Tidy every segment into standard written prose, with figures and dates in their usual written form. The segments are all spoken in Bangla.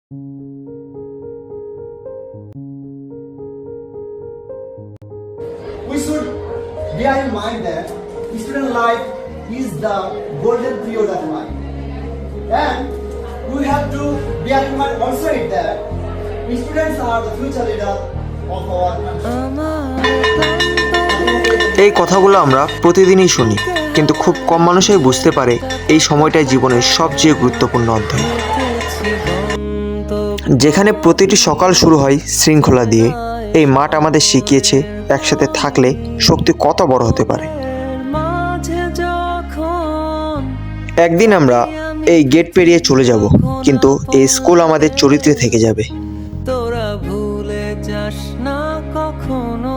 We should bear in mind that student life is the golden period of life, and we have to bear in mind also that students are the future leader of our country. এই কথাগুলো আমরা প্রতিদিনই শুনি, কিন্তু খুব কম মানুষই বুঝতে পারে এই সময়টাই জীবনের সবচেয়ে গুরুত্বপূর্ণ অধ্যায়, যেখানে প্রতিটি সকাল শুরু হয় শৃঙ্খলা দিয়ে। এই মাঠ আমাদের শিখিয়েছে একসাথে থাকলে শক্তি কত বড় হতে পারে। একদিন আমরা এই গেট পেরিয়ে চলে যাব, কিন্তু এই স্কুল আমাদের চরিত্রে থেকে যাবে। তোরা ভুলে যাস না কখনো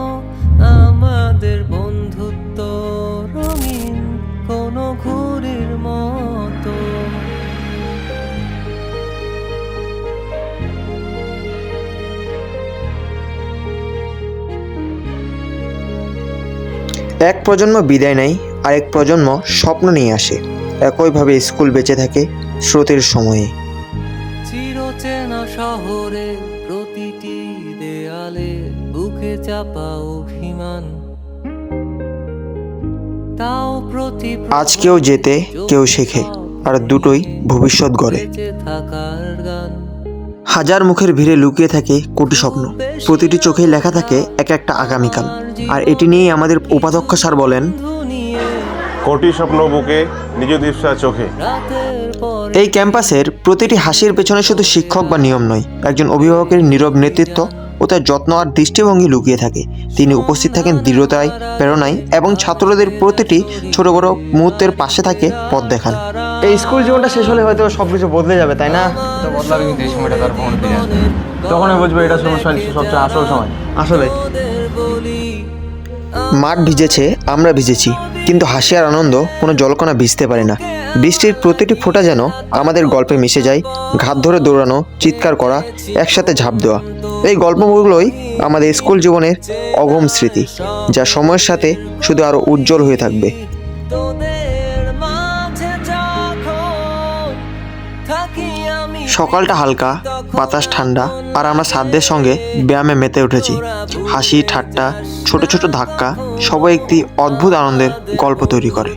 আমাদের বন্ধুত্ব রঙিন কোনো ঘুড়ির মতো। এক প্রজন্ম বিদায় নেয়, আরেক প্রজন্ম স্বপ্ন নিয়ে আসে। একইভাবে স্কুল বেঁচে থাকে স্রোতের সময়ে। চিরচেনা শহরে প্রতিটি দেয়ালে বুকে চাপা অভিমান, তাও প্রতি আজ কেউ যেতে কেউ শেখে, আর দুটোই ভবিষ্যৎ গড়ে। বেঁচে থাকার গান। হাজার মুখের ভিড়ে লুকিয়ে থাকে কোটি স্বপ্ন, প্রতিটি চোখেই লেখা থাকে এক একটা আগামীকাল। আর এটি নিয়েই আমাদের উপাধ্যক্ষ স্যার বলেন, কোটি স্বপ্ন বুকে নিজ দীপ্সা চোখে। এই ক্যাম্পাসের প্রতিটি হাসির পেছনে শুধু শিক্ষক বা নিয়ম নয়, একজন অভিভাবকের নীরব নেতৃত্ব ও তার যত্ন আর দৃষ্টিভঙ্গি লুকিয়ে থাকে। তিনি উপস্থিত থাকেন দৃঢ়তায়, প্রেরণায় এবং ছাত্রদের প্রতিটি ছোট বড় মুহূর্তের পাশে থাকে পথ দেখান। এই স্কুল জীবনটা শেষ হলে হয়তো সবকিছু বদলে যাবে, তাই না? বদলাবে, কিন্তু এই সময়টা তার কখনো ফিরে আসবে। তখনই বুঝবে এটা সবচেয়ে আসল সময়। আসলে মাঠ ভিজেছে, আমরা ভিজেছি, কিন্তু হাসি আর আনন্দ কোনো জলকণা ভিজতে পারে না। বৃষ্টির প্রতিটি ফোঁটা যেন আমাদের গল্পে মিশে যায়। ঘাত ধরে দৌড়ানো, চিৎকার করা, একসাথে ঝাঁপ দেওয়া, এই গল্পগুলোই আমাদের স্কুল জীবনের অগম স্মৃতি, যা সময়ের সাথে শুধু আরও উজ্জ্বল হয়ে থাকবে। সকালটা হালকা, বাতাস ঠান্ডা, আর আমরা ছাত্রদের সঙ্গে ব্যায়ামে মেতে উঠেছি। হাসি, ঠাট্টা, ছোট ছোট ধাক্কা, সবাই একটি অদ্ভুত আনন্দের গল্প তৈরি করে।